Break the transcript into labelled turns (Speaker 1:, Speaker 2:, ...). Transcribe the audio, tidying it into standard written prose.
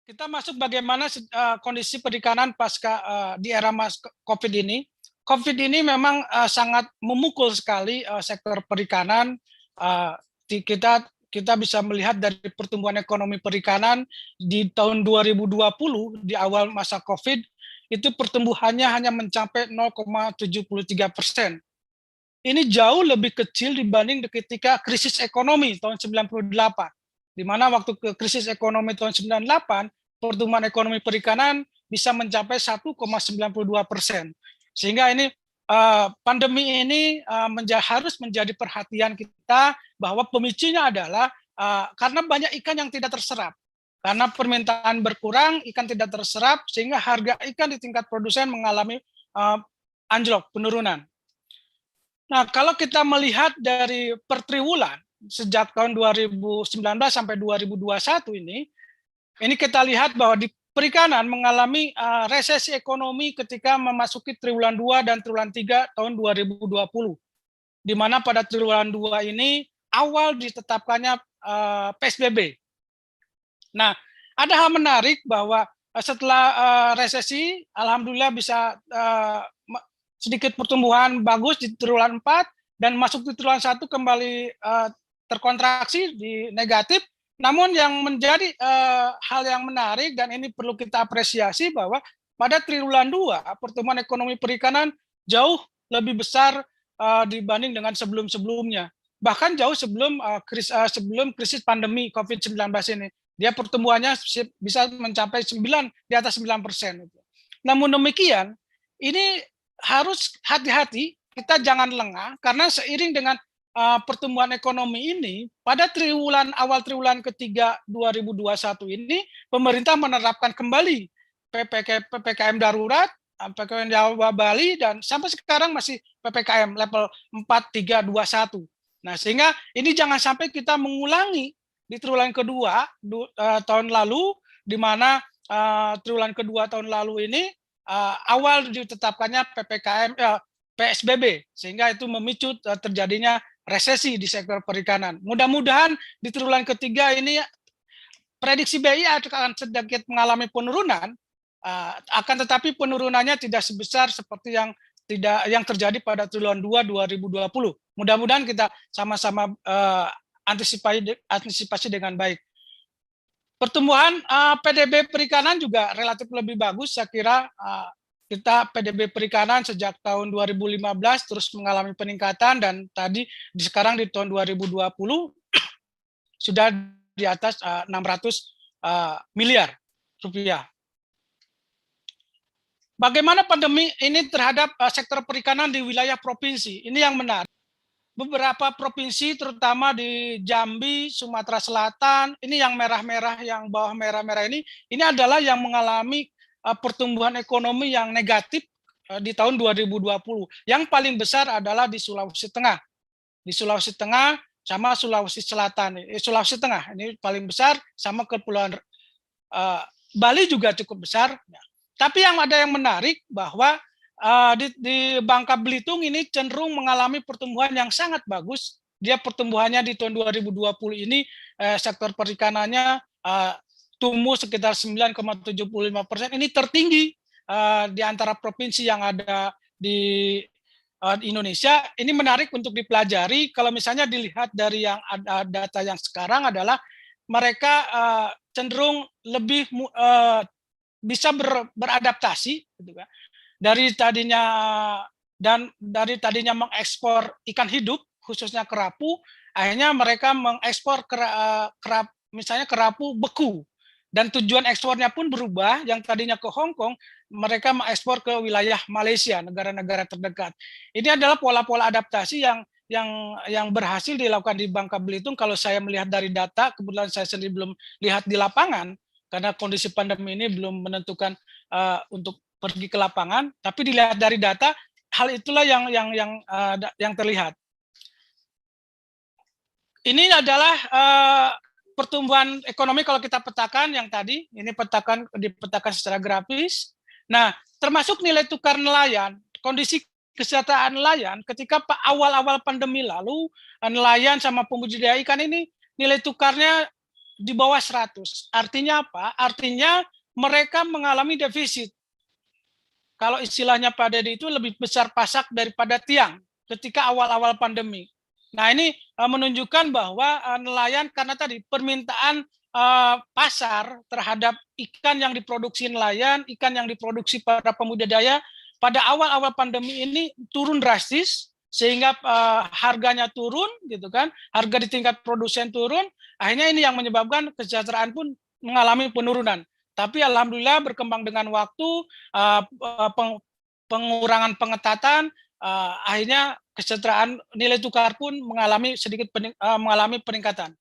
Speaker 1: Kita masuk bagaimana kondisi perikanan pasca di era COVID ini. COVID ini memang sangat memukul sekali sektor perikanan. Kita bisa melihat dari pertumbuhan ekonomi perikanan di tahun 2020 di awal masa COVID itu pertumbuhannya hanya mencapai 0,73%. Ini jauh lebih kecil dibanding ketika krisis ekonomi tahun 98. Di mana waktu krisis ekonomi tahun 98 pertumbuhan ekonomi perikanan bisa mencapai 1,92%. Sehingga ini pandemi ini harus menjadi perhatian kita bahwa pemicunya adalah karena banyak ikan yang tidak terserap. Karena permintaan berkurang, ikan tidak terserap, sehingga harga ikan di tingkat produsen mengalami anjlok, penurunan. Nah, kalau kita melihat dari per triwulan, sejak tahun 2019 sampai 2021 ini kita lihat bahwa di perikanan mengalami resesi ekonomi ketika memasuki triwulan 2 dan triwulan 3 tahun 2020. Di mana pada triwulan 2 ini awal ditetapkannya PSBB. Nah, ada hal menarik bahwa setelah resesi, alhamdulillah bisa sedikit pertumbuhan bagus di triwulan 4 dan masuk di triwulan 1 kembali terkontraksi di negatif. Namun yang menjadi hal yang menarik dan ini perlu kita apresiasi bahwa pada triwulan 2 pertumbuhan ekonomi perikanan jauh lebih besar dibanding dengan sebelum-sebelumnya. Bahkan jauh sebelum krisis pandemi COVID-19 ini. Dia pertumbuhannya bisa mencapai di atas 9%. Namun demikian, ini harus hati-hati, kita jangan lengah, karena seiring dengan pertumbuhan ekonomi ini, pada awal triwulan ketiga 2021 ini, pemerintah menerapkan kembali PPKM darurat, PPKM Jawa Bali, dan sampai sekarang masih PPKM level 4, 3, 2, 1. Nah, sehingga ini jangan sampai kita mengulangi di triwulan kedua tahun lalu, di mana triwulan kedua tahun lalu ini awal ditetapkannya PSBB, sehingga itu memicu terjadinya resesi di sektor perikanan. Mudah-mudahan di triwulan ketiga ini prediksi BI akan sedikit mengalami penurunan, akan tetapi penurunannya tidak sebesar seperti yang terjadi pada triwulan 2 2020. Mudah-mudahan kita sama-sama antisipasi dengan baik. Pertumbuhan PDB perikanan juga relatif lebih bagus, saya kira kita PDB perikanan sejak tahun 2015 terus mengalami peningkatan dan sekarang di tahun 2020 sudah di atas 600 miliar rupiah. Bagaimana pandemi ini terhadap sektor perikanan di wilayah provinsi? Ini yang menarik. Beberapa provinsi terutama di Jambi, Sumatera Selatan, ini yang merah-merah, yang bawah merah-merah ini adalah yang mengalami pertumbuhan ekonomi yang negatif di tahun 2020. Yang paling besar adalah di Sulawesi Tengah. Di Sulawesi Tengah sama Sulawesi Selatan. Sulawesi Tengah ini paling besar, sama Kepulauan Bali juga cukup besar. Tapi yang menarik bahwa di Bangka Belitung ini cenderung mengalami pertumbuhan yang sangat bagus. Dia pertumbuhannya di tahun 2020 ini sektor perikanannya tumbuh sekitar 9,75%. Ini tertinggi di antara provinsi yang ada di Indonesia. Ini menarik untuk dipelajari. Kalau misalnya dilihat dari yang ada data yang sekarang adalah mereka cenderung lebih bisa beradaptasi, gitu kan. Dari tadinya mengekspor ikan hidup khususnya kerapu, akhirnya mereka mengekspor misalnya kerapu beku, dan tujuan ekspornya pun berubah. Yang tadinya ke Hong Kong, mereka mengekspor ke wilayah Malaysia, negara-negara terdekat. Ini adalah pola-pola adaptasi yang berhasil dilakukan di Bangka Belitung. Kalau saya melihat dari data, kebetulan saya sendiri belum lihat di lapangan karena kondisi pandemi ini belum menentukan untuk pergi ke lapangan, tapi dilihat dari data, hal itulah yang terlihat. Ini adalah pertumbuhan ekonomi kalau kita petakan yang tadi, ini dipetakan secara grafis. Nah, termasuk nilai tukar nelayan, kondisi kesejahteraan nelayan ketika awal-awal pandemi lalu, nelayan sama pembudidaya ikan ini nilai tukarnya di bawah 100. Artinya apa? Artinya mereka mengalami defisit. Kalau istilahnya Pak Dedi itu lebih besar pasak daripada tiang ketika awal-awal pandemi. Nah ini menunjukkan bahwa nelayan karena tadi permintaan pasar terhadap ikan yang diproduksi nelayan, ikan yang diproduksi para pembudidaya pada awal-awal pandemi ini turun drastis sehingga harganya turun gitu kan, harga di tingkat produsen turun, akhirnya ini yang menyebabkan kesejahteraan pun mengalami penurunan. Tapi alhamdulillah berkembang dengan waktu, pengurangan pengetatan, akhirnya kesejahteraan nilai tukar pun mengalami mengalami peningkatan.